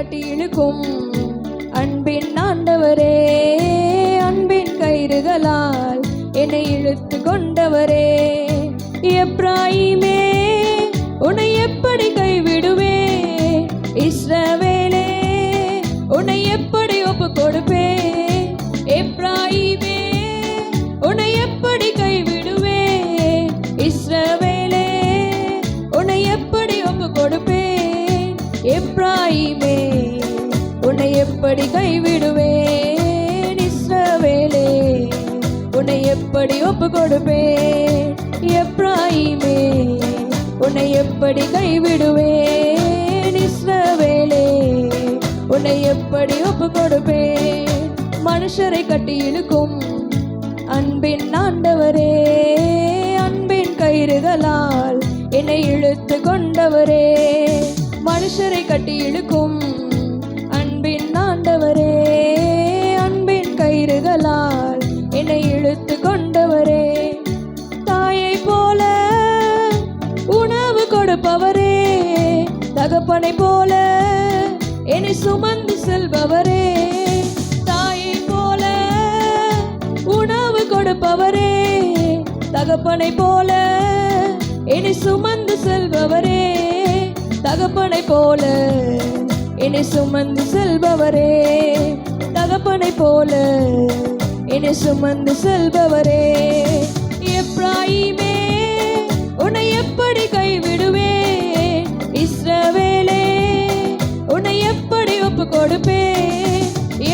கட்டி இழுக்கும் அன்பின் ஆண்டவரே, அன்பின் கயிறுகளால் என்னை இழுத்து கொண்டவரே. எப்ராயிமே உன்னை எப்படி கைவிடுவேன், இஸ்ரவேலே உன்னை எப்படி ஒப்பு கொடுப்பேன். எப்ராயிமே உன்னை எப்படி கைவிடுவேன், இஸ்ரவேலே உன்னை எப்படி ஒப்பு கொடுப்பேன். எப்ராயிமே உன்னை எப்படி கைவிடுவேன், இஸ்ரவேலே உன்னை எப்படி ஒப்பு கொடுப்பேன். எப்ராயிமே உன்னை எப்படி கைவிடுவேன், இஸ்ரவேலே உன்னை எப்படி ஒப்பு கொடுப்பேன். மனுஷரை கட்டி இழுக்கும் அன்பின் ஆண்டவரே, அன்பின் கயிறுகளால் என்னை இழுத்து கொண்டவரே. மனுஷரை கட்டி இழுக்கும் அன்பின் ஆண்டவரே, அன்பின் கயிறுகளால் என்னை இழுத்து கொண்டவரே. தாயை போல உணவு கொடுப்பவரே, தகப்பனை போல என்னை சுமந்து செல்பவரே. தாயை போல உணவு கொடுப்பவரே, தகப்பனை போல என்னை சுமந்து செல்பவரே. தகப்பனை போல என்னை சுமந்து செல்பவரே, தகப்பனை போல என்னை சுமந்து செல்பவரே. எப்ராயிமே உன்னை எப்படி கைவிடுவேன், இஸ்ரவேலே உன்னை எப்படி ஒப்பு கொடுப்பேன்.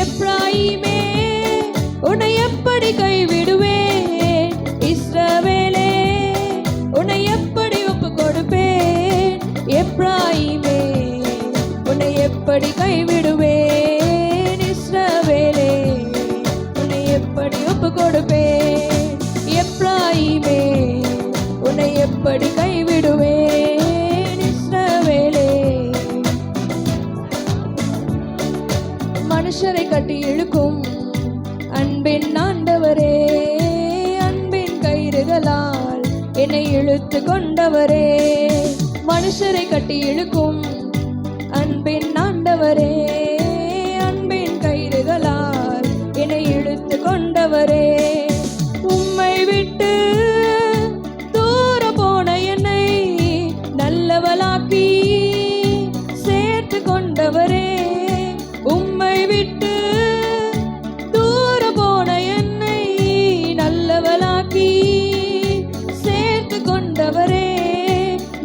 எப்ராயிமே உன்னை எப்படி கைவிடுவேன், இஸ்ரவேலே உன்னை எப்படி ஒப்பு கொடுப்பேன். எப்ராயிமே உன்னை எப்படி கைவிடுவேன், இஸ்ரவேலே உன்னை எப்படி ஒப்பு கொடுப்பேன். எப்ராயிமே உன்னை எப்படி கைவிடுவேன், இஸ்ரவேலே. மனுஷரை கட்டி இழுக்கும் அன்பின் ஆண்டவரே, அன்பின் கயிறுகளால் என்னை இழுத்து கொண்டவரே. மனுஷரை கட்டி இழுக்கும் அன்பின் ஆண்டவரே, அன்பின் கயிறுகளால் என்னை இழுத்து கொண்டவரே. உம்மை விட்டு தூர போன என்னை நல்லவளாக்கி சேர்த்து கொண்டவரே. உம்மை விட்டு தூர போன என்னை நல்லவளாக்கி சேர்த்து கொண்டவரே.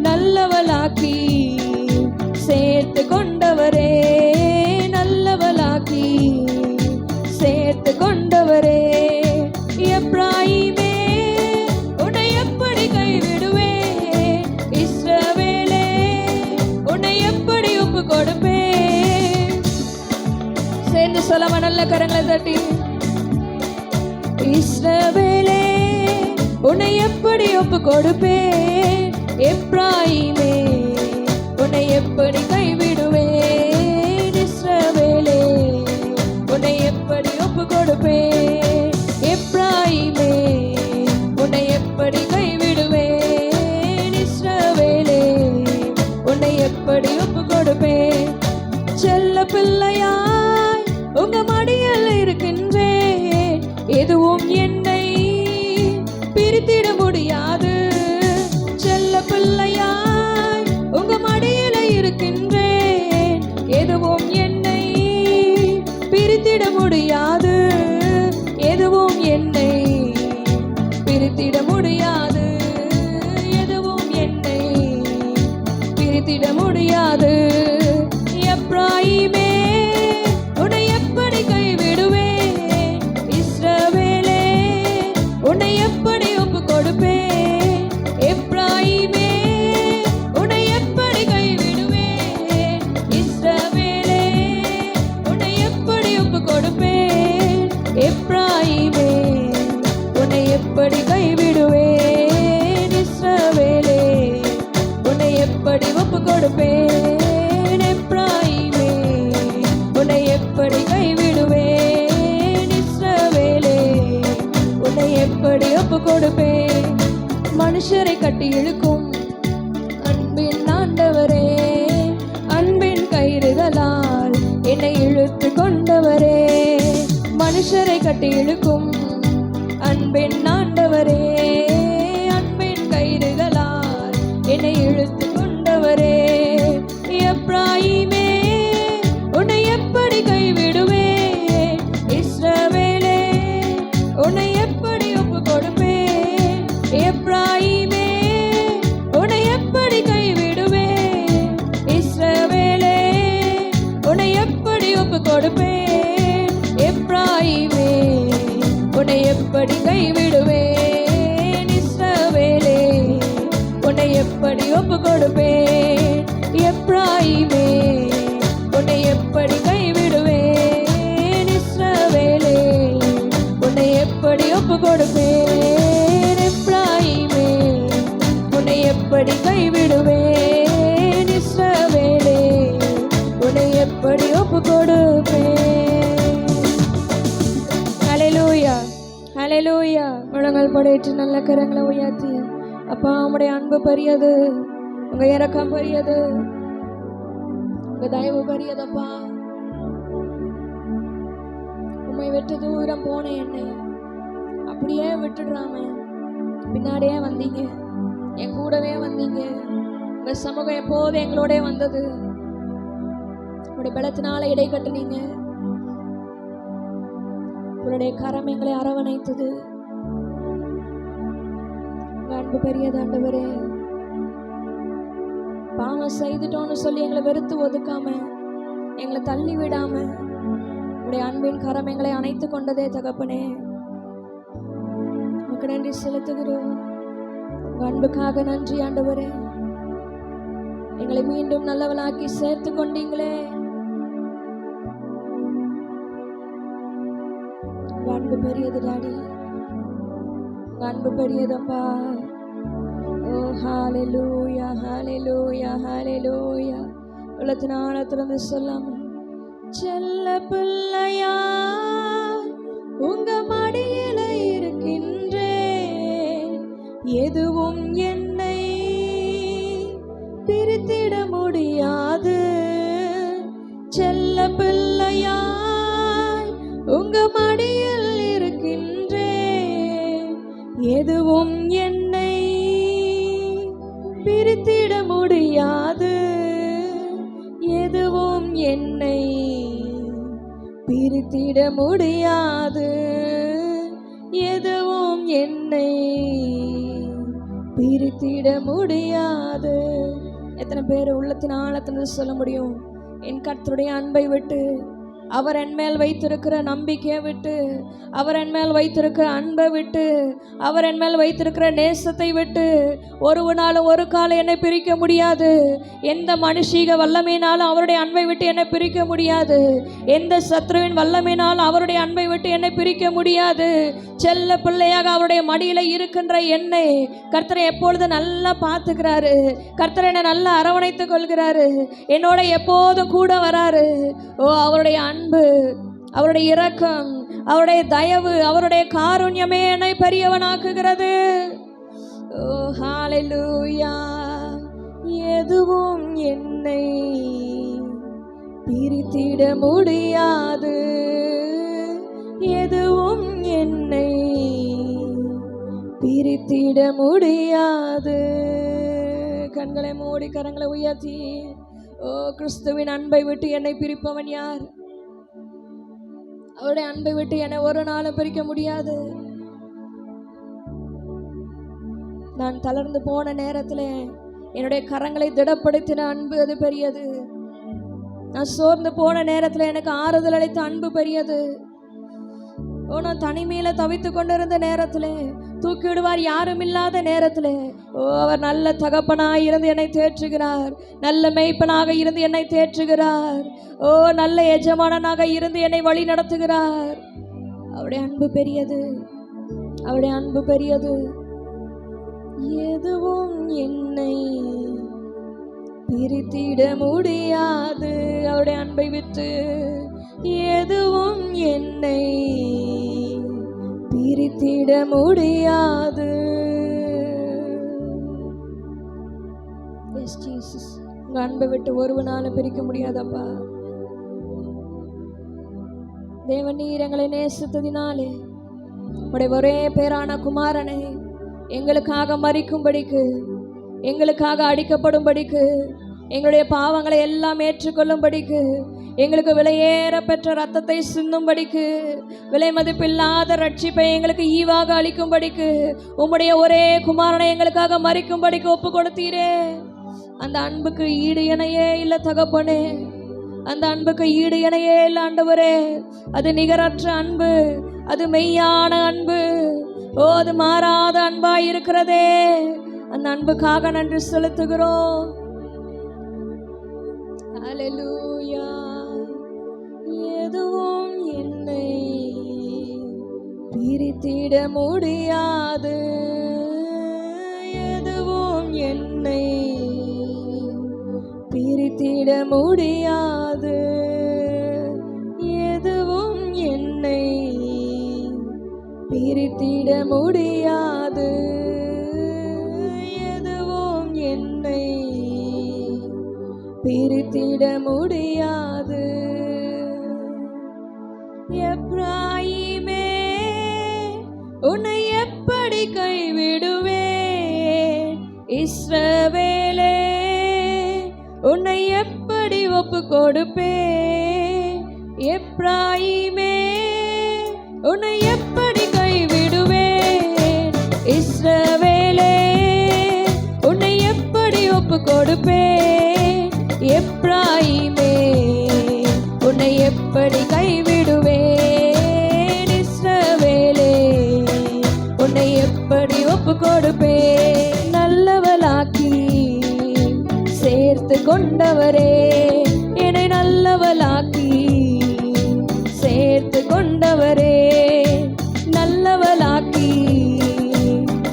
நல்லவளாக்கி சேர்த்து கொண்டவரே, நல்லவளாக்கி சேர்த்து கொண்டவரே. எப்ராயிமே உன்னை எப்படி கைவிடுவேன், இஸ்ரவேலே உன்னை எப்படி ஒப்பு கொடுப்பேன். சேர்ந்து சொல்லமா நல்ல கரங்களை தட்டி. இஸ்ரவேலே உன்னை எப்படி ஒப்பு கொடுப்பேன். எப்ராயிமே உன்னை எப்படி கைவிடுவேன், இஸ்ரவேலே உன்னை எப்படி ஒப்பு கொடுப்பேன். எப்ராயிமே உன்னை எப்படி கைவிடுவேன், இஸ்ரவேலே உன்னை எப்படி ஒப்பு கொடுப்பேன். செல்ல பிள்ளையாய் உங்க மடியில் இருக்கின்றேன், எதுவும் என்னை பிரித்திட முடியாது. செல்ல பிள்ளையாய் உங்க மடியில இருக்கின்றேன், எதுவும் என்னை பிரித்திட முடியாது. எதுவும் என்னை பிரித்திட முடியாது, எதுவும் என்னை பிரித்திட முடியாது. எப்ராயிமே உன்னை எப்படி கைவிடுவேன், இஸ்ரவேலே உன்னை எப்படி ஒப்பு கொடுப்பேன். எப்ராயிமே உன்னை எப்படி கைவிடுவேன், இஸ்ரவேலே உன்னை எப்படி ஒப்பு கொடுப்பேன். எப்ராயிமே உன்னை எப்படி கைவிடுவேன், இஸ்ரவேலே உன்னை எப்படி ஒப்பு கொடுப்பேன். எப்ராயிமே உன்னை எப்படி கைவிடுவேன், இஸ்ரவேலே உன்னை எப்படி ஒப்பு கொடுப்பேன். மனுஷரை கட்டி இழுக்கும் அன்பின் ஆண்டவரே, அன்பின் கயிறுகளால் மனுஷரை கட்டி இழுக்கும் அன்பின் ஆண்டவரே, அன்பின் கயிறுகளால் என்னை இழுத்து கொண்டவரே. எப்ராயிமே உன்னை எப்படி கைவிடுவேன், இஸ்ரவேலே உன்னை எப்படி ஒப்பு கொடுப்பேன். எப்ராயிமே உன்னை எப்படி கைவிடுவேன், இஸ்ரவேலே உன்னை எப்படி ஒப்பு கொடுப்பேன். எப்ராயிமே உன்னை எப்படி கைவிடுவேன், இஸ்ரவேலே உன்னை எப்படி ஒப்பு கொடுப்பேன். எப்ராயிமே உன்னை எப்படி கைவிடுவேன், இஸ்ரவேலே உன்னை எப்படி ஒப்பு கொடுப்பேன். எப்ராயிமே உன்னை எப்படி கைவிடுவேன், இஸ்ரவேலே உன்னை எப்படி ஒப்பு கொடுப்பேன். ஹல்லேலூயா, ஹல்லேலூயா. முழங்கால் படையிட்டு நல்ல கரங்களை உயர்த்தி, அப்பா உம்முடைய அன்பு பெரியது, உங்க இரக்கம் பெரியது, உங்க தயவு பெரியதப்பா. உம்மை விட்டு தூரம் போன என்னை அப்படியே விட்டுடுறாம பின்னாடியே வந்தீங்க, என் கூடவே வந்தீங்க. உங்க சமூகம் எப்போது எங்களோட வந்தது. உங்களுடைய பலத்தினால இடை கட்டுனீங்க, உங்களுடைய கரம் எங்களை அரவணைத்தது. அன்பு பெரியது ஆண்டவரே. பாவம் செய்துட்டோன்னு சொல்லி எங்களை வெறுத்து ஒதுக்காம, எங்களை தள்ளி விடாம உடைய அன்பின் கரம் எங்களை அணைத்து கொண்டதே தகப்பனே, உனக்கு நன்றி செலுத்துகிறோம். அன்புக்காக நன்றி ஆண்டவரே. எங்களை மீண்டும் நல்லவளாக்கி சேர்த்து கொண்டீங்களே. அன்பு பெரியது டாடி, அன்பு பெரியதப்பா. ஓ ஹalleluya, ஹalleluya, ஹalleluya. உள்ளத்தினால திறந்து சொல்லாம, செல்ல பிள்ளையா உங்க மடியில இருக்கின்றேன், எதுவும் என்னை பிரித்திட முடியாது. செல்ல பிள்ளையா உங்க மடியில் இருக்கின்றேன், எதுவும் என்னை பிரித்திட முடியாது. எதுவும் என்னை பிரித்திட முடியாது. எதுவும் என்னை பிரித்திட முடியாது. எத்தனை பேர் உள்ளத்தின் ஆழத்திலிருந்து சொல்ல முடியும், என் கர்த்தருடைய அன்பை விட்டு, அவர் என் மேல் வைத்திருக்கிற நம்பிக்கையை விட்டு, அவர் என் மேல் வைத்திருக்கிற அன்பை விட்டு, அவர் என் மேல் வைத்திருக்கிற நேசத்தை விட்டு ஒரு நாளும் ஒரு காலம் என்னை பிரிக்க முடியாது. எந்த மனுஷீக வல்லமையினாலும் அவருடைய அன்பை விட்டு என்னை பிரிக்க முடியாது. எந்த சத்ருவின் வல்லமையினாலும் அவருடைய அன்பை விட்டு என்னை பிரிக்க முடியாது. செல்ல பிள்ளையாக அவருடைய மடியில் இருக்கின்ற என்னை கர்த்தரை எப்பொழுது நல்லா பார்த்துக்கிறாரு. கர்த்தரை என்னை நல்லா அரவணைத்து கொள்கிறாரு. என்னோட எப்போதும் கூட வராரு. ஓ அவருடைய அன்பு, அவருடைய இரக்கம், அவருடைய தயவு, அவருடைய காருண்யமே என்னை பெரியவனாக்குகிறது. ஓ ஹalleluya. எதுவும் என்னை பிரித்திட முடியாது. எதுவும் என்னை பிரித்திட முடியாது. கண்களை மூடி கரங்களை உயர்த்தி, ஓ கிறிஸ்துவின் அன்பை விட்டு என்னை பிரிப்பவன் யார்? அவருடைய அன்பை விட்டு என்னை ஒரு நாளும் பிரிக்க முடியாது. நான் தளர்ந்து போன நேரத்தில் என்னுடைய கரங்களை திடப்படுத்தின அன்பு அது பெரியது. நான் சோர்ந்து போன நேரத்தில் எனக்கு ஆறுதல் அளித்த அன்பு பெரியது. ஓ நான் தனிமையில தவித்து கொண்டிருந்த நேரத்தில், தூக்கி விடுவார் யாரும் இல்லாத நேரத்தில், ஓ அவர் நல்ல தகப்பனாய் இருந்து என்னை தேற்றுகிறார். நல்ல மேய்ப்பனாக இருந்து என்னை தேற்றுகிறார். ஓ நல்ல எஜமானனாக இருந்து என்னை வழி நடத்துகிறார். அவருடைய அன்பு பெரியது, அவருடைய அன்பு பெரியது. எதுவும் என்னை பிரித்திட முடியாது. அவருடைய அன்பை விட்டு எதுவும் என்னை பிரித்திட முடியாது. எஸ் ஜீசஸ், உங்க அன்பை விட்டு ஒருவனாலும் பிரிக்க முடியாதப்பா. தேவன் நீர் எங்களை நேசித்ததினாலே உடைய ஒரே பேரான குமாரனை எங்களுக்காக மரிக்கும்படிக்கு, எங்களுக்காக அடிக்கப்படும்படிக்கு, எங்களுடைய பாவங்களை எல்லாம் ஏற்றுக்கொள்ளும்படிக்கு, எங்களுக்கு விலையேற பெற்ற ரத்தத்தை சிந்தும்படிக்கு, விலை மதிப்பில்லாத ரட்சிப்பை எங்களுக்கு ஈவாக அளிக்கும்படிக்கு, உம்முடைய ஒரே குமாரனை எங்களுக்காக மரிக்கும்படிக்கு ஒப்பு கொடுத்தீரே. அந்த அன்புக்கு ஈடு இணையே இல்லை தகப்பனே, அந்த அன்புக்கு ஈடு இணையே இல்லை ஆண்டவரே. அது நிகரற்ற அன்பு, அது மெய்யான அன்பு. ஓ, அது மாறாத அன்பாய் இருக்கிறதே. அந்த அன்புக்காக நன்றி செலுத்துகிறோம். ஹல்லேலூயா. எதுவும் என்னை பிரித்திட முடியாது, எதுவும் என்னை பிரித்திட முடியாது, எதுவும் என்னை பிரித்திட முடியாது, எதுவும் என்னை பிரித்திட முடியாது. எப்ராயிமே, உன்னை எப்படி கைவிடுவேன்? இஸ்ரவேலே, உன்னை எப்படி ஒப்பு கொடுப்பேன்? எப்ராயிமே, உன்னை எப்படி கைவிடுவேன்? இஸ்ரவேலே, உன்னை எப்படி ஒப்பு கொடுப்பேன்? எப்ராயிமே, உன்னை எப்படி கைவிடுவேன்? இஸ்ரவேலே, உன்னை எப்படி ஒப்பு கொடுப்பேன்? நல்லவளாக்கி சேர்த்து கொண்டவரே, என்னை நல்லவளாக்கி சேர்த்து கொண்டவரே, நல்லவளாக்கி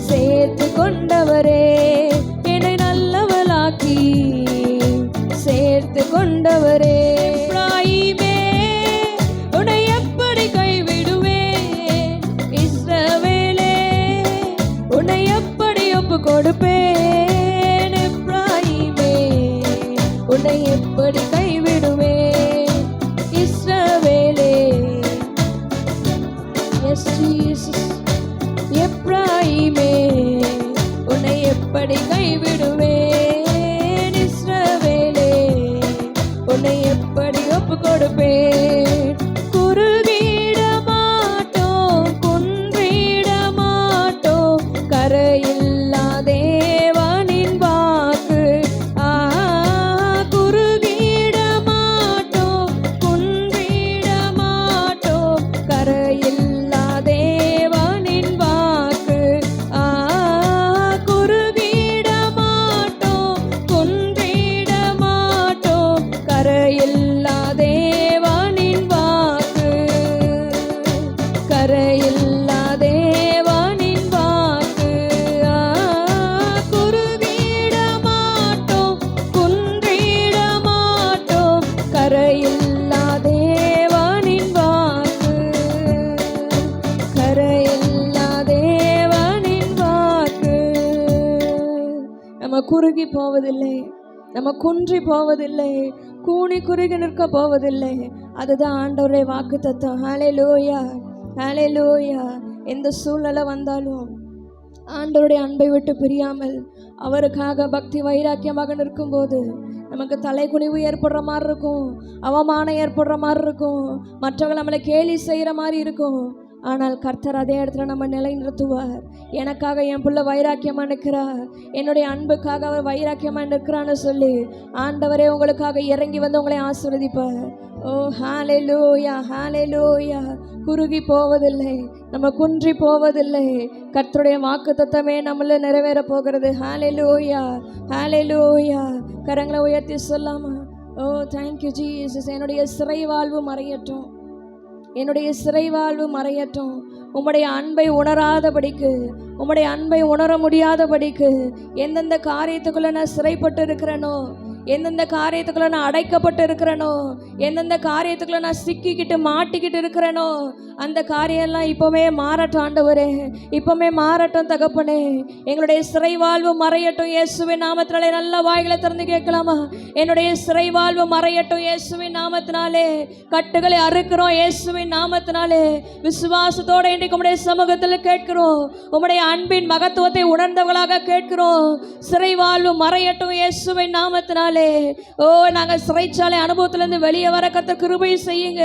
சேர்த்து கொண்டவரே, என்னை நல்லவளாக்கி சேர்த்து கொண்டவரே. எப்ராயிமே, உன்னை எப்படி கைவிடுவேன்? இஸ்ரவேலே, உன்னை எப்படி ஒப்பு கொடுப்பேன்? எப்ராயிமே, உன்னை எப்படி கைவிடுவேன்? இஸ்ரவேலே, எஸ் ஜீசஸ். எப்ராயிமே, உன்னை எப்படி கைவிடுவேன்? இஸ்ரவேலே, உன்னை எப்படி ஒப்பு கொடுப்பேன்? குறுகிட மாட்டோம், குன்றிட மாட்டோம், கரையில்லா தேவனின் வாக்கு. குறுகிட மாட்டோம், குன்றிட மாட்டோம், கரையில்லா தேவனின் வாக்கு. குறுகிட மாட்டோம், குன்றிட மாட்டோம், கரையில்லா தேவனின் வாக்கு, கரையில்லா தேவனின் வாக்கு. குறுகிட மாட்டோம், குன்றிட மாட்டோம், கரையில்லா தேவனின் வாக்கு, கரையில்லா தேவனின் வாக்கு. நம்ம குறுகி போவதில்லை, நம்ம குன்றி போவதில்லை, கூனி குறுகி நிற்க போவதில்லை. அதுதான் ஆண்டவருடைய வாக்கு தத்துவம். ஹல்லேலூயா, ஹல்லேலூயா. எந்த சூழ்நிலை வந்தாலும் ஆண்டவருடைய அன்பை விட்டு பிரியாமல் அவருக்காக பக்தி வைராக்கியமாக நிற்கும்போது நமக்கு தலைக்குனிவு ஏற்படுற மாதிரி இருக்கும், அவமானம் ஏற்படுற மாதிரி இருக்கும், மற்றவர்கள் நம்மளை கேலி செய்கிற மாதிரி இருக்கும். ஆனால் கர்த்தர் அதே இடத்துல நம்ம நிலை நிறுத்துவார். எனக்காக என் பிள்ளை வைராக்கியமாக நிற்கிறார், என்னுடைய அன்புக்காக அவர் வைராக்கியமாக நிற்கிறான்னு சொல்லி ஆண்டவரே உங்களுக்காக இறங்கி வந்து உங்களை ஆசீர்வதிப்பார். ஓ ஹல்லேலூயா, ஹல்லேலூயா. குறுகி போவதில்லை, நம்ம குன்றி போவதில்லை. கர்த்தருடைய வாக்குத்தத்தமே நம்மள நிறைவேற போகிறது. ஹல்லேலூயா, ஹல்லேலூயா. கரங்களை உயர்த்தி சொல்லாமா? ஓ தேங்க்யூ ஜீசஸ். என்னுடைய சிறை வாழ்வு மறையட்டும், என்னுடைய சிறை வாழ்வு மறையட்டும். உம்முடைய அன்பை உணராதபடிக்கு, உம்முடைய அன்பை உணர முடியாதபடிக்கு, எந்தெந்த காரியத்துக்குள்ளே நான் சிறைப்பட்டு இருக்கிறேனோ, எந்தெந்த காரியத்துக்குள்ள நான் அடைக்கப்பட்டு இருக்கிறேனோ, எந்தெந்த காரியத்துக்குள்ள நான் சிக்கிக்கிட்டு மாட்டிக்கிட்டு இருக்கிறேனோ, அந்த காரியம்லாம் இப்போவே மாறட்டும் ஆண்டவரே, இப்போவே மாறட்டும் தகப்பனே. எங்களுடைய சிறை வாழ்வு மறையட்டும் இயேசுவின் நாமத்தினாலே. நல்ல வாய்களை திறந்து கேட்கலாமா? என்னுடைய சிறை வாழ்வு மறையட்டும் இயேசுவின் நாமத்தினாலே. கட்டுகளை அறுக்கிறோம் இயேசுவின் நாமத்தினாலே. விசுவாசத்தோட இன்றைக்கு உம்முடைய சமூகத்தில் கேட்கிறோம். உம்முடைய அன்பின் மகத்துவத்தை உணர்ந்தவர்களாக கேட்கிறோம். சிறை வாழ்வு மறையட்டும் இயேசுவின் நாமத்தினாலே. ஓ, நாங்கள் சிறைச்சாலை அனுபவத்திலிருந்து வெளியே வர கர்த்தர் கிருபை செய்யுங்க.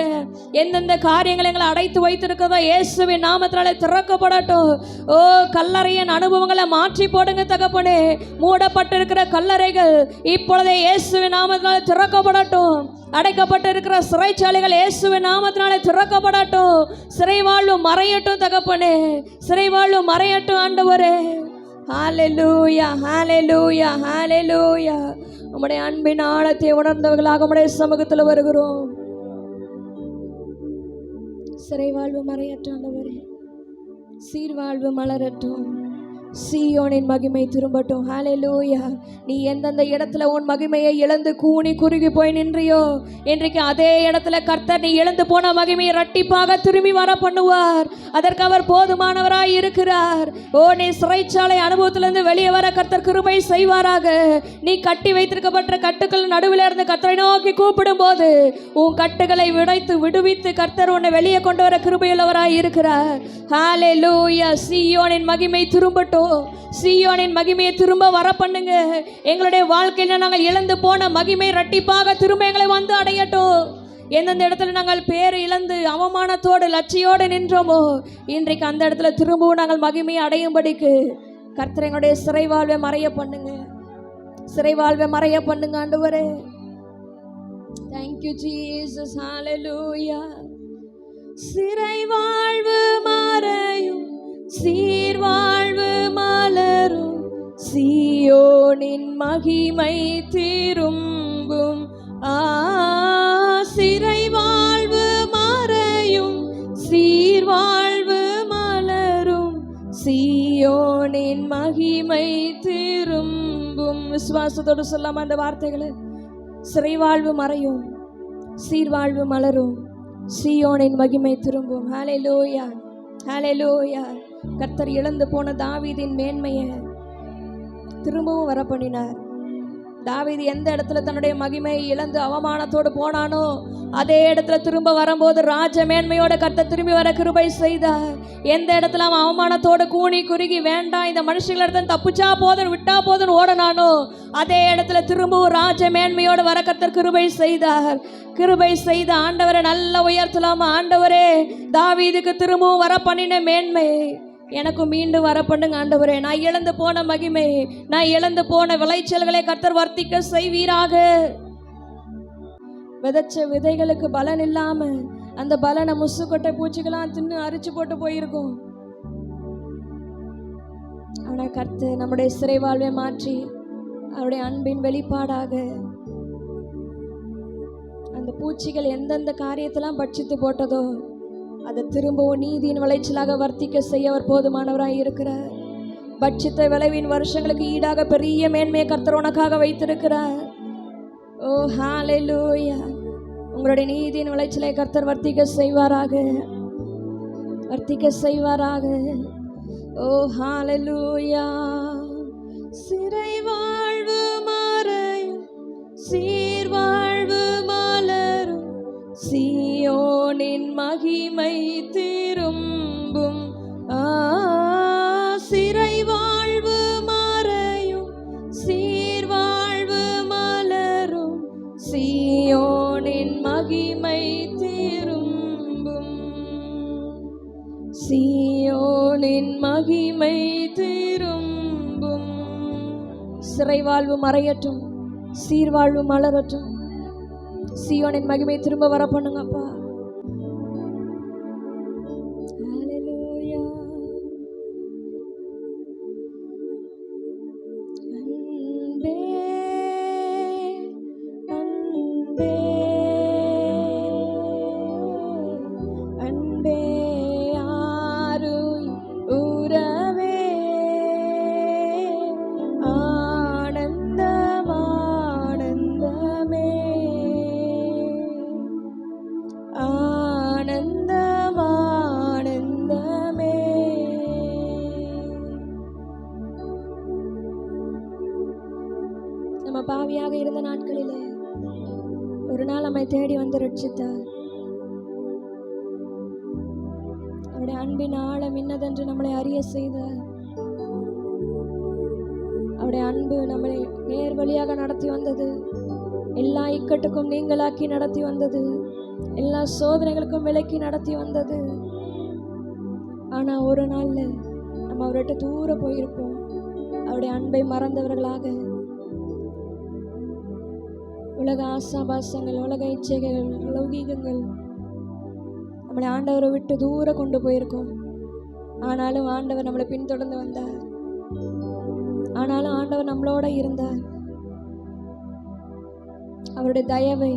எந்தெந்த காரியங்களை எங்களை அடைத்து வைத்திருக்கிறதோ இயேசுவின் நாமத்தினாலே திறக்கப்படட்டும். ஓ, கல்லறையின் அனுபவங்களை மாற்றி போடுங்க தகப்பனே. மூடப்பட்டிருக்கிற கல்லறைகள் இப்பொழுதே இயேசுவின் நாமத்தினாலே திறக்கப்படட்டும். அடைக்கப்பட்டு இருக்கிற சிறைச்சாலைகள் இயேசுவின் நாமத்தினாலே திறக்கப்படட்டும். சிறை வாழ்வு மறையட்டும் தகப்பனே, சிறை வாழ்வு மறையட்டும் ஆண்டவரே. ஹல்லேலூயா, ஹல்லேலூயா, ஹல்லேலூயா. உம்முடைய அன்பின் ஆழத்தை உணர்ந்தவர்களாக உம்முடைய சமூகத்தில் வருகிறோம். சிறை வாழ்வு மறையட்டும் ஆண்டவரே, சீர்வாழ்வு மலரட்டும், சீயோனின் மகிமை திரும்பட்டும். ஹல்லேலூயா. நீ எந்தெந்த இடத்துல உன் மகிமையை இழந்து கூனி குறுகி போய் நின்றியோ, இன்றைக்கு அதே இடத்துல கர்த்தர் நீ இழந்து போன மகிமையை இரட்டிப்பாக திரும்பி வர பண்ணுவார். அதற்கு அவர் போதுமானவராய் இருக்கிறார். ஓ, நீ சிறைச்சாலை அனுபவத்திலிருந்து வெளியே வர கர்த்தர் கிருபை செய்வாராக. நீ கட்டி வைத்திருக்கப்பட்ட கட்டுக்கள் நடுவில் இருந்து கர்த்தரை நோக்கி கூப்பிடும் போது உன் கட்டுகளை விடுவித்து கர்த்தர் உன்னை வெளியே கொண்டு வர கிருபையுள்ளவராய் இருக்கிறார். ஹல்லேலூயா. சீயோனின் மகிமை திரும்பட்டும். சீயோனின் மகிமையை திரும்ப வர பண்ணுங்க. எங்களுடைய வாழ்க்கையில நாங்கள் இழந்து போன மகிமை இரட்டிப்பாக திரும்ப எங்களை வந்து அடையட்டும். எந்தெந்த இடத்துல நாங்கள் பேர் இழந்து அவமானத்தோடு லட்சியோடு நின்றோமோ, இன்றைக்கு அந்த இடத்துல திரும்பவும் நாங்கள் மகிமையை அடையும்படிக்கு கர்த்தர் எங்களுடைய சிறை வாழ்வை மறைய பண்ணுங்க. சிறை வாழ்வை மறைய பண்ணுங்க ஆண்டவரே. Thank you Jesus. ஹல்லேலூயா. சிறை வாழ்வு மறையும், சீர்வாழ்வு மலரும், சீயோனின் மகிமை திரும்பும். சிறை வாழ்வு மறையும், சீர்வாழ்வு மலரும், சீயோனின் மகிமை திரும்பும். விசுவாசத்தோடு சொல்லாம அந்த வார்த்தைகளை. சிறை வாழ்வு மறையும், சீர்வாழ்வு மலரும், சீயோனின் மகிமை திரும்பும். ஹல்லேலூயா, ஹல்லேலூயா. கர்த்தர் இழந்து போன தாவீதின் மேன்மையை திரும்பவும் வர பண்ணினார். தாவீது எந்த இடத்துல தன்னுடைய மகிமையை இழந்து அவமானத்தோடு போனானோ, அதே இடத்துல திரும்ப வரும்போது ராஜ மேன்மையோட கர்த்தர் திரும்பி வர கிருபை செய்தார். எந்த இடத்துல அவன் அவமானத்தோடு கூனி குறுகி வேண்டாம் இந்த மனுஷங்கள இடத்துல தப்பிச்சா போதும் விட்டா போதும் ஓடனானோ, அதே இடத்துல திரும்பவும் ராஜ மேன்மையோடு வர கர்த்தர் கிருபை செய்தார். கிருபை செய்த ஆண்டவரை நல்ல உயர்த்தலாமா? ஆண்டவரே, தாவீதுக்கு திரும்பவும் வர பண்ணின மேன்மை எனக்கு மீண்டும் வர பண்ணுங்க ஆண்டவரே. நான் இழந்து போன மகிமை, நான் இழந்து போன விளைச்சல்களை கர்த்தர் வர்த்திக்க செய்வீராக. விதைச்ச விதைகளுக்கு பலன் இல்லாம அந்த பலனை முசுக்கொட்டை பூச்சிகளாம் தின்னு அரிச்சு போட்டு போயிருக்கும். ஆனா கர்த்தர் நம்முடைய சிறை வாழ்வை மாற்றி அவருடைய அன்பின் வெளிப்பாடாக அந்த பூச்சிகள் எந்தெந்த காரியத்தெல்லாம் பட்சித்து போட்டதோ அதை திரும்பவும் நீதியின் விளைச்சலாக வர்த்திக்க செய்ய அவர் போதுமானவராய் இருக்கிறார். பட்சித்த விளைவின் வருஷங்களுக்கு ஈடாக பெரிய மேன்மையை கர்த்தர் உனக்காக வைத்திருக்கிறார். ஓ ஹல்லேலூயா. உங்களுடைய நீதியின் விளைச்சலை கர்த்தர் வர்த்திக்க செய்வாராக, வர்த்திக்க செய்வாராக. ஓ ஹல்லேலூயா. சிறை வாழ்வு மறையும், சீர்வாழ்வு மலரும், சீயோனின் மகிமை திரும்பும். சிறை வாழ்வு மறையும், சீர்வாழ்வு மலரும், சீயோனின் மகிமை திரும்பும். சீயோனின் மகிமை திரும்பும். சிறை வாழ்வு மறையட்டும், சீர்வாழ்வு மலரட்டும், சீயோனின் மகிமை திரும்ப வர பண்ணுங்கப்பா. ஹல்லேலூயா. அன்பே அன்பே அன்பே ஆருய் உறவே ஆனந்தம் ஆனந்தம் நம்ம பாவியாக இருந்த நாட்களிலே ஒரு நாள் நம்மை தேடி வந்து ரட்சித்தார். அவருடைய அன்பின் ஆழம் இன்னதென்று நம்மளை அறிய செய்தார். அவருடைய அன்பு நம்மளை நேர் வழியாக நடத்தி வந்தது. எல்லா இக்கட்டுக்கும் நீங்களாக்கி நடத்தி வந்தது. எல்லா சோதனைகளுக்கும் விலக்கி நடத்தி வந்தது. ஆனா ஒரு நாள்ல நம்ம அவர்கிட்ட தூர போயிருப்போம். அவருடைய அன்பை மறந்தவர்களாக உலக ஆசாபாசங்கள், உலக இச்சைகள், லௌகீகங்கள் நம்மளை ஆண்டவரை விட்டு தூர கொண்டு போயிருக்கோம். ஆனாலும் ஆண்டவர் நம்மளை பின்தொடர்ந்து வந்தார். ஆனாலும் ஆண்டவர் நம்மளோட இருந்தார். அவருடைய தயவை,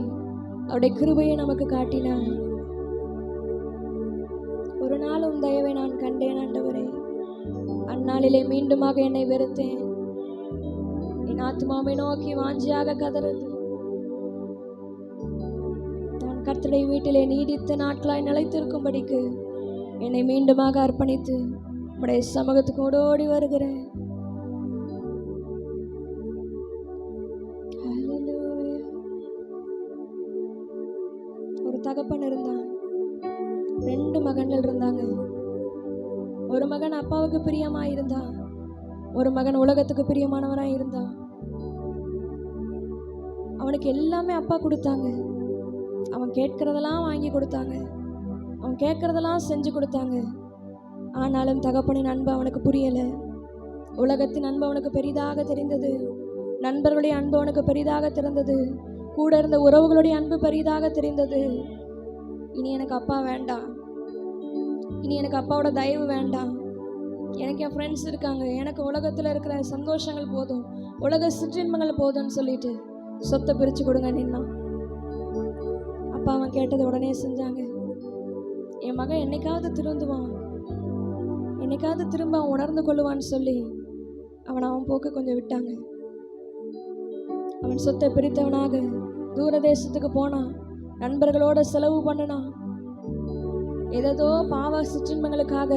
அவருடைய கிருபையை நமக்கு காட்டினார். ஒரு நாள் உன் தயவை நான் கண்டேன் ஆண்டவரே, அந்நாளிலே மீண்டுமாக என்னை வெறுத்தேன். என் ஆத்மாவை நோக்கி வாஞ்சியாக கதறுது. நான் கர்த்தருடைய வீட்டிலே நீடித்த நாட்களாய் நிலைத்திருக்கும்படிக்கு என்னை மீண்டுமாக அர்ப்பணித்து உம்முடைய சமூகத்துக்கு ஓடோடி வருகிறேன். ஒரு தகப்பன் இருந்தான். 2 மகன்கள் இருந்தாங்க. ஒரு மகன் அப்பாவுக்கு பிரியமா இருந்தான். ஒரு மகன் உலகத்துக்கு பிரியமானவனா இருந்தான். அவனுக்கு எல்லாமே அப்பா கொடுத்தாங்க. அவன் கேட்கறதெல்லாம் வாங்கி கொடுத்தாங்க. அவன் கேட்கறதெல்லாம் செஞ்சு கொடுத்தாங்க. ஆனாலும் தகப்பனின் அன்பு அவனுக்கு புரியல. உலகத்தின் அன்பு அவனுக்கு பெரிதாக தெரிந்தது. நண்பர்களுடைய அன்பு அவனுக்கு பெரிதாக தெரிந்தது. கூட இருந்த உறவுகளுடைய அன்பு பெரிதாக தெரிந்தது. இனி எனக்கு அப்பா வேண்டாம், இனி எனக்கு அப்பாவோட தயவு வேண்டாம், எனக்கு என் ஃப்ரெண்ட்ஸ் இருக்காங்க, எனக்கு உலகத்தில் இருக்கிற சந்தோஷங்கள் போதும், உலக சிற்றின்பங்கள் போதும்னு சொல்லிட்டு சொத்தை பிரித்து கொடுங்க நின்னா. அப்பா அவன் கேட்டதை உடனே செஞ்சாங்க. என் மகன் என்னைக்காவது திருந்துவான், என்னைக்காவது திரும்ப அவன் உணர்ந்து கொள்ளுவான்னு சொல்லி அவன் போக்கு கொஞ்சம் விட்டாங்க. அவன் சொத்தை பிரித்தவனாக தூரதேசத்துக்கு போனான். நண்பர்களோட செலவு பண்ணினான். ஏதோ பாவ சிற்றின்பங்களுக்காக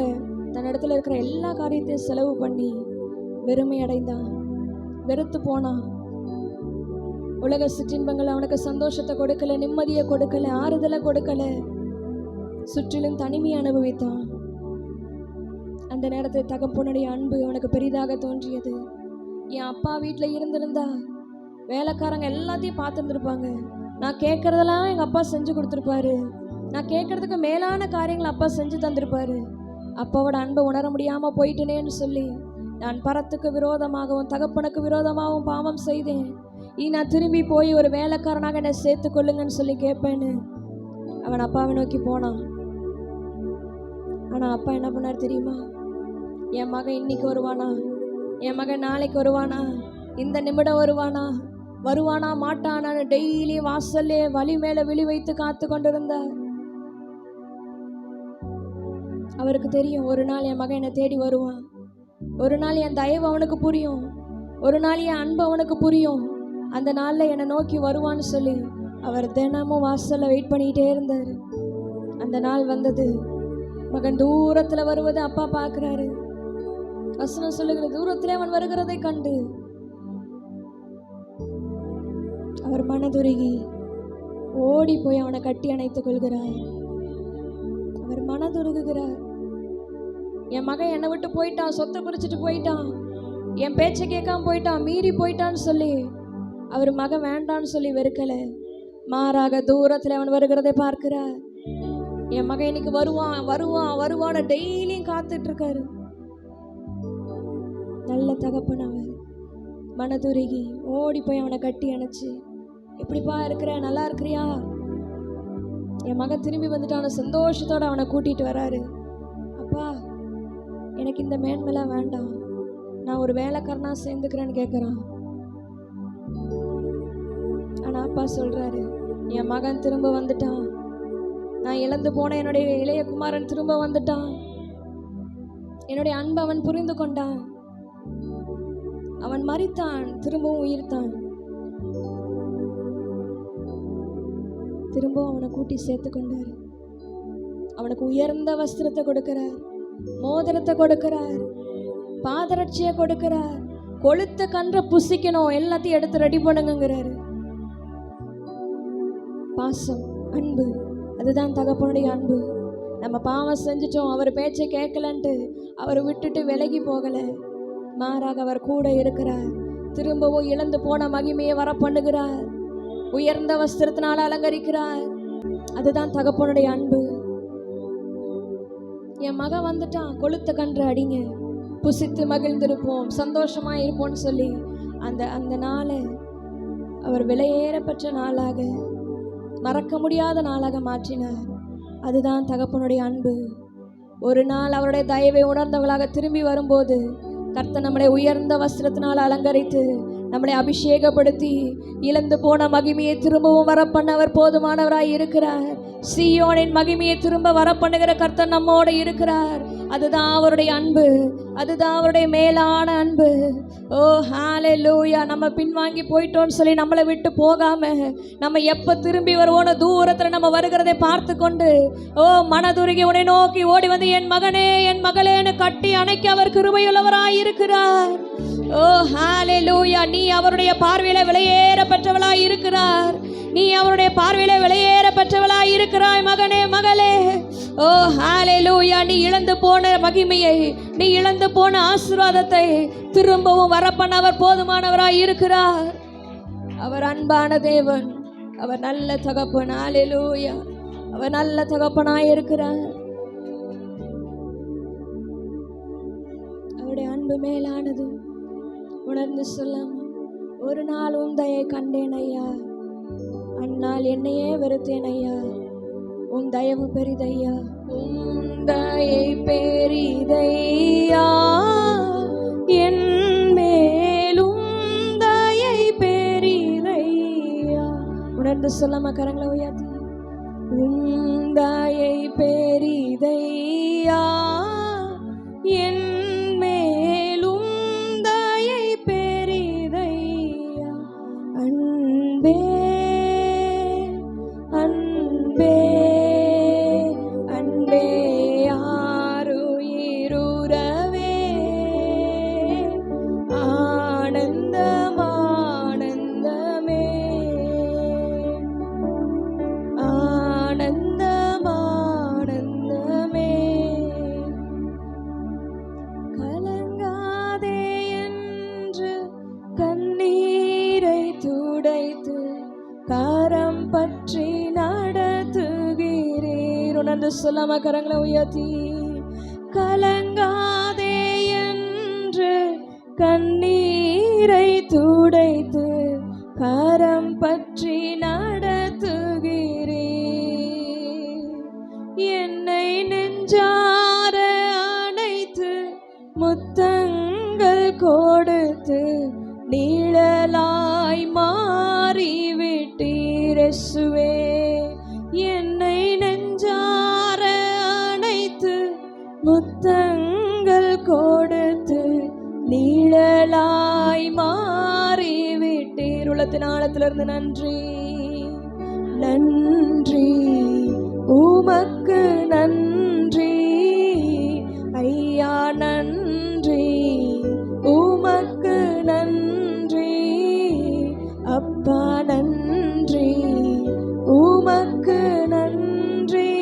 தன்னிடத்துல இருக்கிற எல்லா காரியத்தையும் செலவு பண்ணி வெறுமை அடைந்தான். வெறுத்து போனான். உலக சிற்றின்பங்கள் அவனுக்கு சந்தோஷத்தை கொடுக்கல, நிம்மதியை கொடுக்கல, ஆறுதலை கொடுக்கல. சுற்றிலும் தனிமையை அனுபவித்தான். அந்த நேரத்தில் தகப்பனுடைய அன்பு அவனுக்கு பெரிதாக தோன்றியது. என் அப்பா வீட்டில் இருந்திருந்தா வேலைக்காரங்க எல்லாத்தையும் பார்த்துருந்துருப்பாங்க. நான் கேட்கறதெல்லாம் எங்கள் அப்பா செஞ்சு கொடுத்துருப்பாரு. நான் கேட்கறதுக்கு மேலான காரியங்கள் அப்பா செஞ்சு தந்திருப்பாரு. அப்பாவோட அன்பை உணர முடியாமல் போயிட்டேனேன்னு சொல்லி நான் பரத்துக்கு விரோதமாகவும் தகப்பனுக்கு விரோதமாகவும் பாவம் செய்தேன். நான் திரும்பி போய் ஒரு வேலைக்காரனாக என்னை சேர்த்து கொள்ளுங்கன்னு சொல்லி கேட்பேன்னு அவன் அப்பாவை நோக்கி போனான். ஆனால் அப்பா என்ன பண்ணார் தெரியுமா? என் மகன் இன்னைக்கு வருவானா, என் மகன் நாளைக்கு வருவானா, இந்த நிமிடம் வருவானா மாட்டானான்னு டெய்லி வாசல்லே வழி மேல விழி வைத்து காத்து கொண்டிருந்தார். அவருக்கு தெரியும், ஒரு நாள் என் மகன் என்னை தேடி வருவான், ஒரு நாள் என் தயவு அவனுக்கு புரியும், ஒரு நாள் என் அன்பு அவனுக்கு புரியும், அந்த நாளில் என்னை நோக்கி வருவான்னு சொல்லி அவர் தினமும் வாசல்ல வெயிட் பண்ணிக்கிட்டே இருந்தார். அந்த நாள் வந்தது. மகன் தூரத்தில் வருவதை அப்பா பார்க்குறாரு. வசனம் சொல்லுகிற தூரத்திலே அவன் வருகிறதை கண்டு அவர் மனதுருகி ஓடி போய் அவனை கட்டி அணைத்துக் கொள்கிறார். அவர் மனதுருகுகிறார். என் மகன் என்னை விட்டு போயிட்டான், சொத்தை பிரிச்சுட்டு போயிட்டான், என் பேச்சை கேட்காம போயிட்டான், மீறி போயிட்டான்னு சொல்லி அவர் மகன் வேண்டான்னு சொல்லி வெறுக்கல. மாறாக தூரத்தில் அவன் வருகிறதை பார்க்கிறார். என் மகன் இன்னைக்கு வருவான்னு டெய்லியும் காத்துட்டு இருக்காரு. நல்ல தகப்பன் அவர் மனதுருகி ஓடி போய் அவனை கட்டி அணைச்சு, எப்படிப்பா இருக்கிற, நல்லா இருக்கிறியா? என் மகன் திரும்பி வந்துட்டான சந்தோஷத்தோட அவனை கூட்டிட்டு வராரு. அப்பா எனக்கு இந்த மேன்மைலாம் வேண்டாம், நான் ஒரு வேலைக்காரனா சேர்ந்துக்கிறேன்னு கேட்குறான். ஆனால் அப்பா சொல்றாரு, என் மகன் திரும்ப வந்துட்டான், நான் இழந்து போன என்னுடைய இளைய குமாரன் திரும்ப வந்துட்டான், என்னுடைய அன்பு அவன் புரிந்து கொண்டான், அவன் மரித்தான், திரும்பவும் உயிர்த்தான், திரும்பவும் அவனை கூட்டி சேர்த்து கொண்டார். அவனுக்கு உயர்ந்த வஸ்திரத்தை கொடுக்கிறார், மோதிரத்தை கொடுக்கிறார், பாதரட்சியை கொடுக்கிறார், கொளுத்த கன்றை புசிக்கணும், எல்லாத்தையும் எடுத்து ரெடி பண்ணுங்கிறாரு. பாசம், அன்பு, அதுதான் தகப்பனுடைய அன்பு. நம்ம பாவம் செஞ்சிட்டோம், அவர் பேச்சை கேட்கலன்ட்டு அவர் விட்டுட்டு விலகி போகல, மாறாக அவர் கூட இருக்கிறார். திரும்பவும் இழந்து போன மகிமையை வர பண்ணுகிறார், உயர்ந்த வஸ்திரத்தினால அலங்கரிக்கிறார். அதுதான் தகப்பனுடைய அன்பு. என் மகன் வந்துட்டான், கொளுத்த கன்று அடிங்க, புசித்து மகிழ்ந்திருப்போம், சந்தோஷமா இருப்போம்னு சொல்லி அந்த நாளை அவர் விலையேறப்பட்ட நாளாக, மறக்க முடியாத நாளாக மாற்றினார். அதுதான் தகப்பனுடைய அன்பு. ஒரு நாள் அவருடைய தயவை உணர்ந்தவர்களாக திரும்பி வரும்போது கர்த்தர் நம்மளை உயர்ந்த வஸ்திரத்தினால் அலங்கரித்து நம்மளை அபிஷேகப்படுத்தி இழந்து போன மகிமையை திரும்பவும் வர பண்ண அவர் போதுமானவராய் இருக்கிறார். சீயோனின் மகிமையை திரும்ப வர பண்ணுகிற கர்த்தர் நம்மோடு இருக்கிறார். அதுதான் அவருடைய அன்பு, அதுதான் அவருடைய மேலான அன்பு. ஓ ஹல்லேலூயா. நம்ம பின்வாங்கி போயிட்டோம்னு சொல்லி நம்மளை விட்டு போகாம, நம்ம எப்ப திரும்பி வருவோன்னு தூரத்துல நம்ம வருகிறதை பார்த்து கொண்டு, ஓ மனதுருகி உன்னை நோக்கி ஓடி வந்து என் மகனே என் மகளேன்னு கட்டி அணைக்க அவர் கிருபையுள்ளவராய் இருக்கிறார். ஓ ஹல்லேலூயா. நீ அவருடைய பார்வையில விலையேற பெற்றவளாய் இருக்கிறார். நீ அவருடைய பார்வையில விலையேற பெற்றவளாய் இருக்கிறாய் மகனே மகளே. ஓ ஹல்லேலூயா. நீ இழந்து போன மகிமையை, நீ இழந்து போன ஆசீர்வாதத்தை திரும்பவும் வர பண்ண அவர் போதுமானவராய் இருக்கிறார். அவர் அன்பான தேவன், அவர் நல்ல தகப்பன். ஹல்லேலூயா. அவர் நல்ல தகப்பனாய் இருக்கிறார். அவருடைய அன்பு மேலானது. உணர்ந்து சொல்லாம, ஒரு நாள் உன் தயை கண்டேன் ஐயா, அந்நாள் என்னையே வெறுத்தேன் ஐயா, உன் தயவு பெரிதையா, உன் தயை பெரிதையா, என் மேலும் தயை பெரிதையா. உணர்ந்து சொல்லாம கரங்களை உயர்த்தி, உன் தயை பெரிதையா, என் சொல்லாம கரங்களை உயர்த்தி, கலங்காதே என்று கண்ணீரை துடைத்து கரம் பற்றி நடத்துகிறே, என்னை நெஞ்சார அணைத்து முத்தங்கள் கொடுத்து நீழலாய் மாறிவிட்டீர் இயேசுவே. என்னை நெஞ்சார அணைத்து முத்தங்கள் கொடுத்து நீழலாய் மாறிவிட்டீர். உள்ளத்தின் ஆழத்திலிருந்து நன்றி, நன்றி உமக்கு நன்றி ஐயா, நன்றி உமக்கு நன்றி அப்பா, நன்றி உமக்கு நன்றி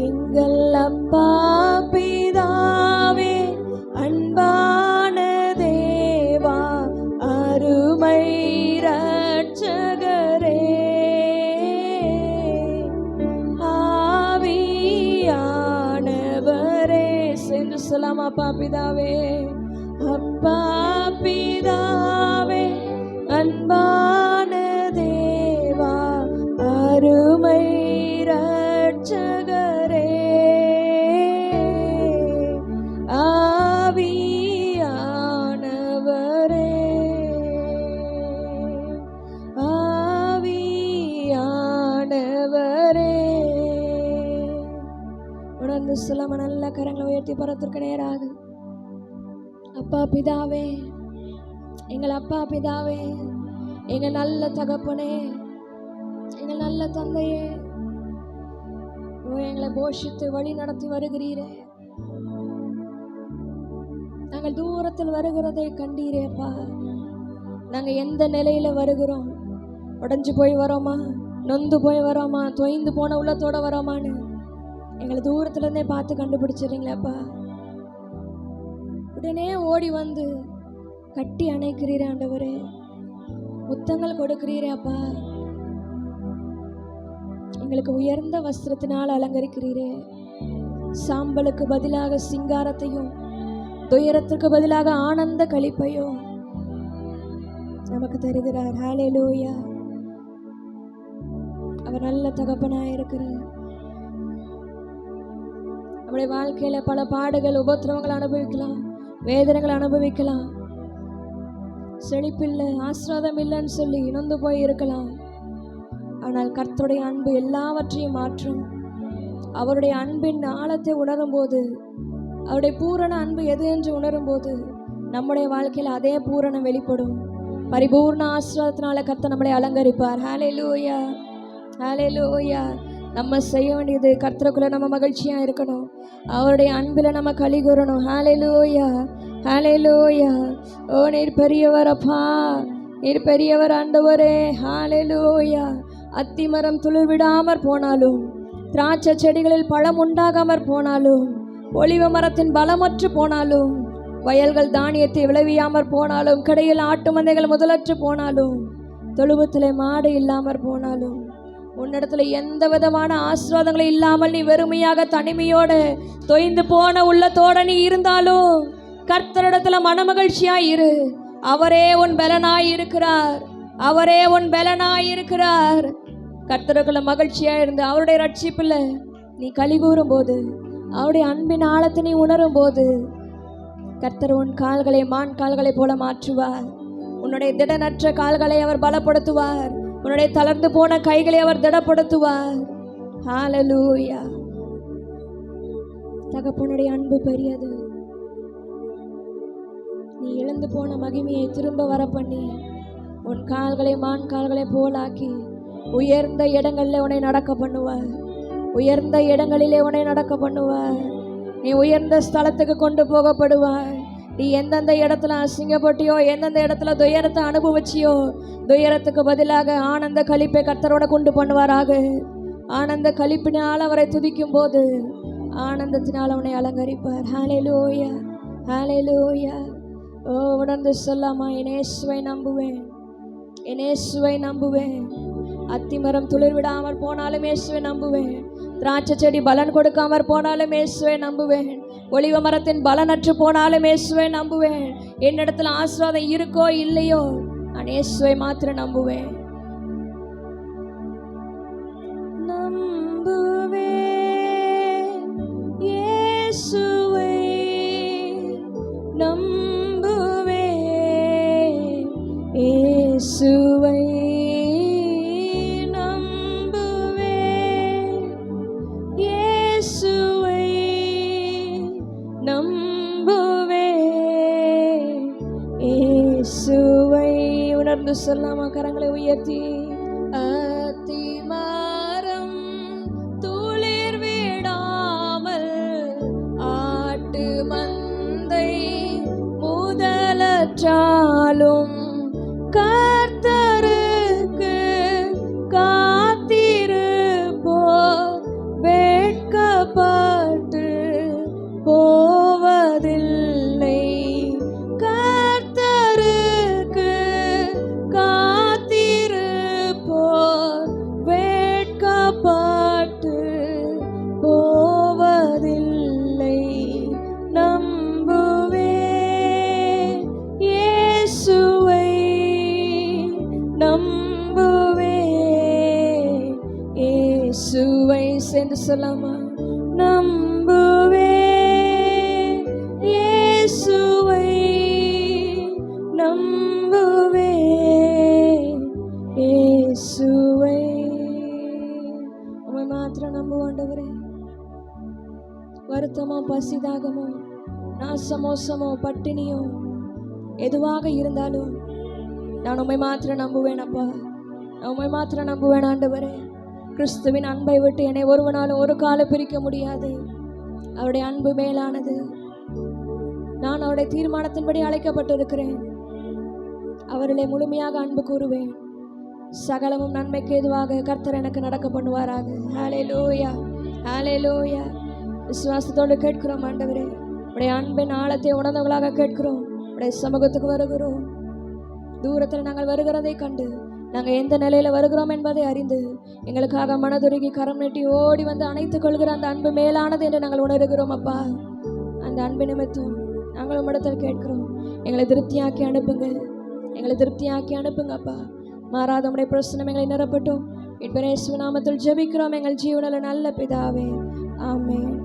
எங்கள் அப்பா பிதாவே, அன்பான தேவா, அருமை இரட்சகரே, ஆவியானவரே. சென்று சொல்லாம, அப்பா பிதாவே, அப்பா பிதாவே, அன்பான தேவா, அருமை இரட்சகரே, ஆவியானவரே, ஆவியானவரே. உணர்ந்து சொல்லாம நல்ல கரங்களை உயர்த்தி பரத்திற்கு நேராக, அப்பா பிதாவே, எங்கள் அப்பா பிதாவே, எங்கள் நல்ல தகப்பனே, எங்கள் நல்ல தந்தையே, எங்களை போஷித்து வழி நடத்தி வருகிறீரே. நாங்கள் தூரத்தில் வருகிறதை கண்டீரேப்பா. நாங்கள் எந்த நிலையில வருகிறோம்? உடஞ்சு போய் வரோமா, நொந்து போய் வரோமா, தொய்ந்து போன உள்ளத்தோட வரோமான்னு எங்களை தூரத்துல இருந்தே பார்த்து கண்டுபிடிச்சிடுறீங்களேப்பா. உடனே ஓடி வந்து கட்டி அணைக்கிறீரே ஆண்டவரே, முத்தங்கள் கொடுக்கிறீரே அப்பா. எங்களுக்கு உயர்ந்த வஸ்திரத்தினால் அலங்கரிக்கிறீரே. சாம்பலுக்கு பதிலாக சிங்காரத்தையும், துயரத்துக்கு பதிலாக ஆனந்த களிப்பையும் நமக்கு தருகிறார். ஹல்லேலூயா. அவர் நல்ல தகப்பனாய் இருக்கிறார். நம்முடைய வாழ்க்கையில பல பாடுகள், உபத்திரவங்கள் அனுபவிக்கலாம், வேதனைகள் அனுபவிக்கலாம், செழிப்பில்லை, ஆசீர்வாதம் இல்லைன்னு சொல்லி நொந்து போய் இருக்கலாம். ஆனால் கர்த்தருடைய அன்பு எல்லாவற்றையும் மாற்றும். அவருடைய அன்பின் ஆழத்தை உணரும் போது, அவருடைய பூரண அன்பு எது என்று உணரும் போது நம்முடைய வாழ்க்கையில் அதே பூரணம் வெளிப்படும். பரிபூர்ண ஆசீர்வாதத்தினால கர்த்தர் நம்மளை அலங்கரிப்பார். ஹல்லேலூயா, ஹல்லேலூயா. நம்ம செய்ய வேண்டியது கர்த்தருக்குள்ள நம்ம மகிழ்ச்சியா இருக்கணும், அவருடைய அன்பில் நம்ம களி கூறணும். ஹல்லேலூயா, ஹல்லேலூயா. ஓ நீர் பெரியவர் அப்பா, நீர் பெரியவர் ஆண்டவரே. ஹல்லேலூயா. அத்திமரம் துளிர் விடாமற் போனாலும், திராட்சை செடிகளில் பழம் உண்டாகாமற் போனாலும், ஒலிவ மரத்தின் பலமற்று போனாலும், வயல்கள் தானியத்தை விளைவியாமற் போனாலும், கடையில் ஆட்டு மந்தைகள் முதலற்று போனாலும், தொழுவத்திலே மாடு இல்லாமற் போனாலும், உன்னிடத்துல எந்த விதமான ஆசீர்வாதங்களும் இல்லாமல் நீ வெறுமையாக தனிமையோட தொய்ந்து போன உள்ளத்தோட நீ இருந்தாலும் கர்த்தரிடத்துல மனமகிழ்ச்சியாய் இரு. அவரே உன் பலனாய் இருக்கிறார், அவரே உன் பலனாய் இருக்கிறார். கர்த்தருக்குள்ள மகிழ்ச்சியா இருந்து அவருடைய ரட்சிப்புல நீ களி கூறும் போது, அவருடைய அன்பின் ஆழத்தை நீ உணரும் போது, கர்த்தர் உன் கால்களை மான் கால்களை போல மாற்றுவார். உன்னுடைய திடனற்ற கால்களை அவர் பலப்படுத்துவார். உன்னுடைய தளர்ந்து போன கைகளை அவர் திடப்படுத்துவார். ஹல்லேலூயா. தகப்பனுடைய அன்பு பெரியது. நீ இழந்து போன மகிமையை திரும்ப வர பண்ணி உன் கால்களை மான் கால்களை போலாக்கி உயர்ந்த இடங்களிலே உன்னை நடக்க பண்ணுவார். உயர்ந்த இடங்களிலே உன்னை நடக்க பண்ணுவார். நீ உயர்ந்த ஸ்தலத்துக்கு கொண்டு போகப்படுவாய். நீ எந்தெந்த இடத்துல அசிங்கப்பட்டியோ, எந்தெந்த இடத்துல துயரத்தை அனுபவிச்சியோ, துயரத்துக்கு பதிலாக ஆனந்த களிப்பை கர்த்தரோட கொண்டு பண்ணுவாராக. ஆனந்த களிப்பினால் அவரை துதிக்கும் போது ஆனந்தத்தினால் அவனை அலங்கரிப்பார். ஹல்லேலூயா, ஹல்லேலூயா. ஓ உணர்ந்து சொல்லாமா, என் இயேசுவை நம்புவேன், என் இயேசுவை நம்புவேன். அத்திமரம் துளிர் விடாமல் போனாலும் இயேசுவை நம்புவேன். திராட்சை செடி பலன் கொடுக்காமற் போனாலும் இயேசுவை நம்புவேன். ஒலிவ மரத்தின் பலனற்று போனாலும் இயேசுவை நம்புவேன். என்னிடத்துல ஆசீர்வாதம் இருக்கோ இல்லையோ, நான் இயேசுவை மாத்திரம் நம்புவேன். நம்புவேன் இயேசுவை, நம்புவேன் இயேசுவை, உணர்ந்து சொல்லாமா கரங்களை உயர்த்தி. அத்திமரம் துளிர் விடாமல் ஆட்டு மந்தை முதலற்றாலும் கர்த்தருக்கு காத்திருப்போ வெட்கப்பட்டு போவதில்லை. சேர்ந்து சொல்லாமா, நம்புவேன் இயேசுவை, நம்புவேன் இயேசுவை. உம்மை மாத்திரம் நம்புவாண்டவரே. வருத்தமோ, பசிதாகமோ, நாசமோசமோ, பட்டினியோ எதுவாக இருந்தாலும் நான் உம்மை மாத்திரம் நம்புவேன் அப்பா. நான் உம்மை மாத்திரம் நம்புவேன் ஆண்டவரே. கிறிஸ்துவின் அன்பை விட்டு என்னை ஒருவனாலும் ஒரு காலம் பிரிக்க முடியாது. அவருடைய அன்பு மேலானது. நான் பிதாவுடைய தீர்மானத்தின்படி அழைக்கப்பட்டிருக்கிறேன். அவரிலே முழுமையாக அன்பு கூறுவேன். சகலமும் நன்மைக்கு ஏதுவாக கர்த்தர் எனக்கு நடக்க பண்ணுவாராக. ஹல்லேலூயா, ஹல்லேலூயா. விசுவாசத்தோடு கேட்கிறோம் ஆண்டவரே. உடைய அன்பின் ஆழத்தை உணர்ந்தவர்களாக கேட்கிறோம். உடைய சமூகத்துக்கு வருகிறோம். தூரத்தில் நாங்கள் வருகிறதை கண்டு நாங்கள் எந்த நிலையில் வருகிறோம் என்பதை அறிந்து எங்களுக்காக மனதுருகி கரம் நீட்டி ஓடி வந்து அணைத்துக் கொள்கிற அந்த அன்பு மேலானது என்று நாங்கள் உணர்கிறோம் அப்பா. அந்த அன்பு நிமித்தம் நாங்கள் உம்மிடத்தில் கேட்கிறோம். எங்களை திருப்தியாக்கி அனுப்புங்க, எங்களை திருப்தியாக்கி அனுப்புங்க அப்பா. மாறாத உடைய பிரசனம் எங்களை நிரப்பட்டும். இப்ப இயேசு நாமத்தில் ஜெபிக்கிறோம் எங்கள் ஜீவனில் நல்ல பிதாவே, ஆமென்.